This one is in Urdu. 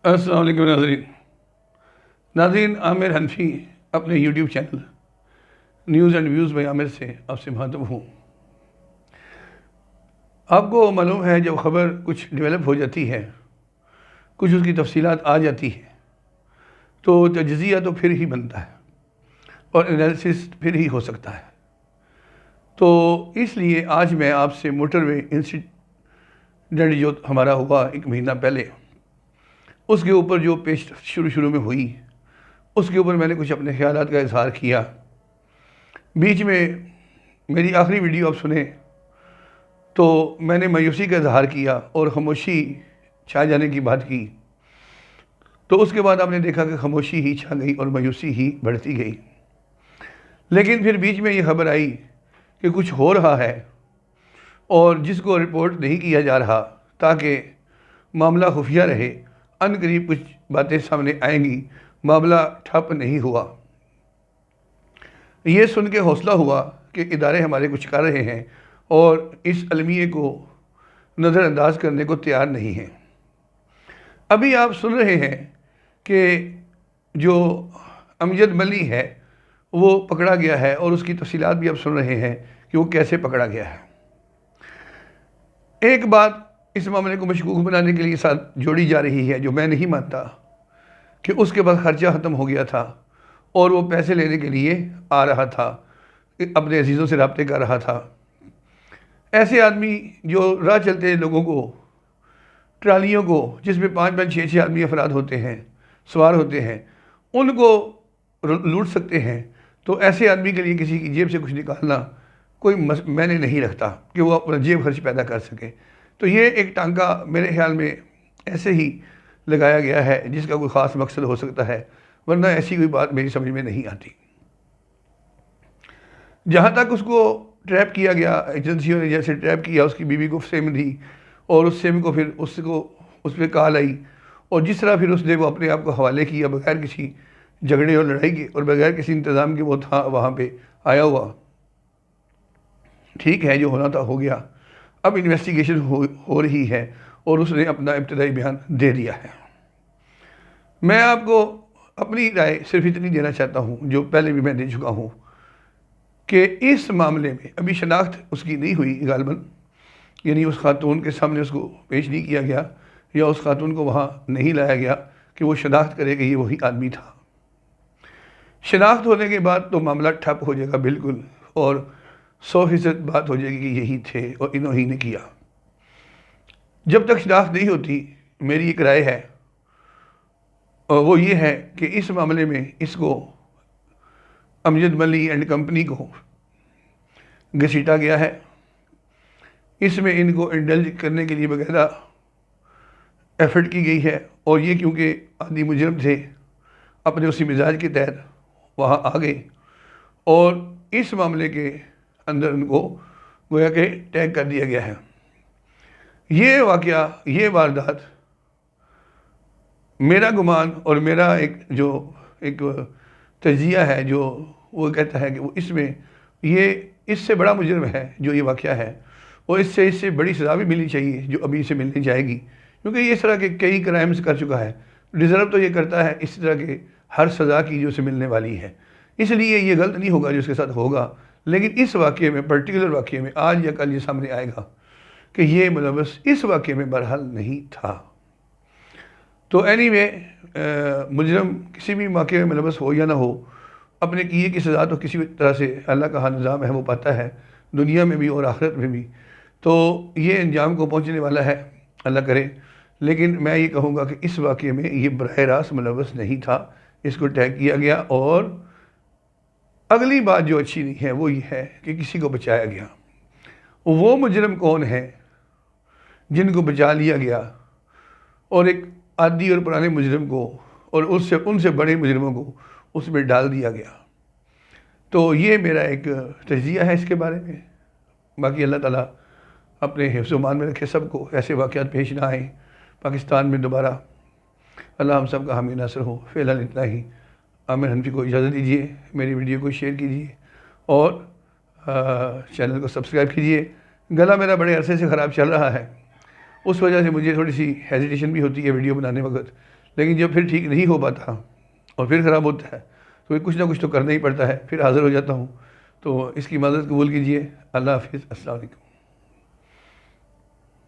السلام علیکم ناظرین عامر حنفی اپنے YouTube channel news and views by Aamir سے آپ سے مخاطب ہوں۔ آپ کو معلوم ہے جب خبر کچھ ڈیولپ ہو جاتی ہے، کچھ اس کی تفصیلات آ جاتی ہے، تو تجزیہ تو پھر ہی بنتا ہے اور انالیسس پھر ہی ہو سکتا ہے۔ تو اس لیے آج میں آپ سے موٹر وے انسیڈنٹ جو ہمارا ہوا 1 مہینہ پہلے، اس کے اوپر جو پیش شروع میں ہوئی، اس کے اوپر میں نے کچھ اپنے خیالات کا اظہار کیا۔ بیچ میں میری آخری ویڈیو آپ سنیں تو میں نے مایوسی کا اظہار کیا اور خاموشی چھا جانے کی بات کی، تو اس کے بعد آپ نے دیکھا کہ خاموشی ہی چھا گئی اور مایوسی ہی بڑھتی گئی۔ لیکن پھر بیچ میں یہ خبر آئی کہ کچھ ہو رہا ہے اور جس کو رپورٹ نہیں کیا جا رہا تاکہ معاملہ خفیہ رہے، ان قریب کچھ باتیں سامنے آئیں گی، معاملہ ٹھپ نہیں ہوا۔ یہ سن کے حوصلہ ہوا کہ ادارے ہمارے کچھ کر رہے ہیں اور اس المیے کو نظر انداز کرنے کو تیار نہیں ہیں۔ ابھی آپ سن رہے ہیں کہ جو امجد ملی ہے وہ پکڑا گیا ہے، اور اس کی تفصیلات بھی آپ سن رہے ہیں کہ وہ کیسے پکڑا گیا ہے۔ ایک بات اس معاملے کو مشکوک بنانے کے لیے ساتھ جوڑی جا رہی ہے جو میں نہیں مانتا، کہ اس کے بعد خرچہ ختم ہو گیا تھا اور وہ پیسے لینے کے لیے آ رہا تھا، اپنے عزیزوں سے رابطے کر رہا تھا۔ ایسے آدمی جو راہ چلتے لوگوں کو، ٹرالیوں کو جس میں 5-5 6-6 آدمی افراد ہوتے ہیں، سوار ہوتے ہیں، ان کو لوٹ سکتے ہیں، تو ایسے آدمی کے لیے کسی کی جیب سے کچھ نکالنا کوئی میں نے نہیں رکھتا کہ وہ اپنا جیب خرچ پیدا کر سکے۔ تو یہ ایک ٹانکا میرے خیال میں ایسے ہی لگایا گیا ہے جس کا کوئی خاص مقصد ہو سکتا ہے، ورنہ ایسی کوئی بات میری سمجھ میں نہیں آتی۔ جہاں تک اس کو ٹریپ کیا گیا، ایجنسیوں نے جیسے ٹریپ کیا، اس کی بیوی کو سم دی اور اس سم کو پھر اس پہ کال آئی، اور جس طرح پھر اس نے وہ اپنے آپ کو حوالے کیا بغیر کسی جھگڑے اور لڑائی کے اور بغیر کسی انتظام کے، وہ تھا وہاں پہ آیا ہوا۔ ٹھیک ہے، جو ہونا تھا ہو گیا، اب انویسٹیگیشن ہو رہی ہے اور اس نے اپنا ابتدائی بیان دے دیا ہے۔ میں آپ کو اپنی رائے صرف اتنی دینا چاہتا ہوں جو پہلے بھی میں دے چکا ہوں، کہ اس معاملے میں ابھی شناخت اس کی نہیں ہوئی غالباً، یعنی اس خاتون کے سامنے اس کو پیش نہیں کیا گیا یا اس خاتون کو وہاں نہیں لایا گیا کہ وہ شناخت کرے کہ یہ وہی آدمی تھا۔ شناخت ہونے کے بعد تو معاملہ ٹھپ ہو جائے گا بالکل، اور 100% بات ہو جائے گی کہ یہی تھے اور انہوں ہی نے کیا۔ جب تک شناخت نہیں ہوتی، میری ایک رائے ہے اور وہ یہ ہے کہ اس معاملے میں اس کو امجد ملی اینڈ کمپنی کو گھسیٹا گیا ہے۔ اس میں ان کو انڈلج کرنے کے لیے باقاعدہ ایفرٹ کی گئی ہے، اور یہ کیونکہ عادی مجرم تھے اپنے اسی مزاج کے تحت وہاں آ گئے، اور اس معاملے کے اندر ان کو گویا کہ ٹیگ کر دیا گیا ہے۔ یہ واقعہ، یہ واردات، میرا گمان اور میرا ایک تجزیہ ہے جو وہ کہتا ہے کہ وہ اس سے بڑا مجرم ہے جو یہ واقعہ ہے، اور اس سے بڑی سزا بھی ملنی چاہیے جو ابھی اسے ملنے جائے گی، کیونکہ یہ اس طرح کے کئی کرائمز کر چکا ہے، ڈیزرو تو یہ کرتا ہے اس طرح کے ہر سزا کی جو اسے ملنے والی ہے۔ اس لیے یہ غلط نہیں ہوگا جو اس کے ساتھ ہوگا، لیکن اس واقعے میں، پرٹیکولر واقعے میں آج یا کل یہ سامنے آئے گا کہ یہ ملوث اس واقعے میں بہرحال نہیں تھا۔ تو اینی وے، مجرم کسی بھی واقعے میں ملوث ہو یا نہ ہو، اپنے کیے کی سزا تو کسی بھی طرح سے اللہ کا نظام ہے وہ پاتا ہے، دنیا میں بھی اور آخرت میں بھی، تو یہ انجام کو پہنچنے والا ہے، اللہ کرے۔ لیکن میں یہ کہوں گا کہ اس واقعے میں یہ براہ راست ملوث نہیں تھا، اس کو ٹیگ کیا گیا، اور اگلی بات جو اچھی نہیں ہے وہ یہ ہے کہ کسی کو بچایا گیا۔ وہ مجرم کون ہیں جن کو بچا لیا گیا، اور ایک عادی اور پرانے مجرم کو اور ان سے بڑے مجرموں کو اس میں ڈال دیا گیا۔ تو یہ میرا ایک تجزیہ ہے اس کے بارے میں۔ باقی اللہ تعالیٰ اپنے حفظ و امان میں رکھے سب کو، ایسے واقعات پیش نہ آئیں پاکستان میں دوبارہ۔ اللہ ہم سب کا حامی ناصر ہو۔ فی الحال اتنا ہی۔ عامر حنفی کو اجازت دیجیے، میری ویڈیو کو شیئر کیجیے اور چینل کو سبسکرائب کیجیے۔ گلا میرا بڑے عرصے سے خراب چل رہا ہے، اس وجہ سے مجھے تھوڑی سی ہیزیٹیشن بھی ہوتی ہے ویڈیو بنانے وقت، لیکن جب پھر ٹھیک نہیں ہو پاتا اور پھر خراب ہوتا ہے تو کچھ نہ کچھ تو کرنا ہی پڑتا ہے، پھر حاضر ہو جاتا ہوں۔ تو اس کی معذرت قبول کیجیے۔ اللہ حافظ، السلام علیکم۔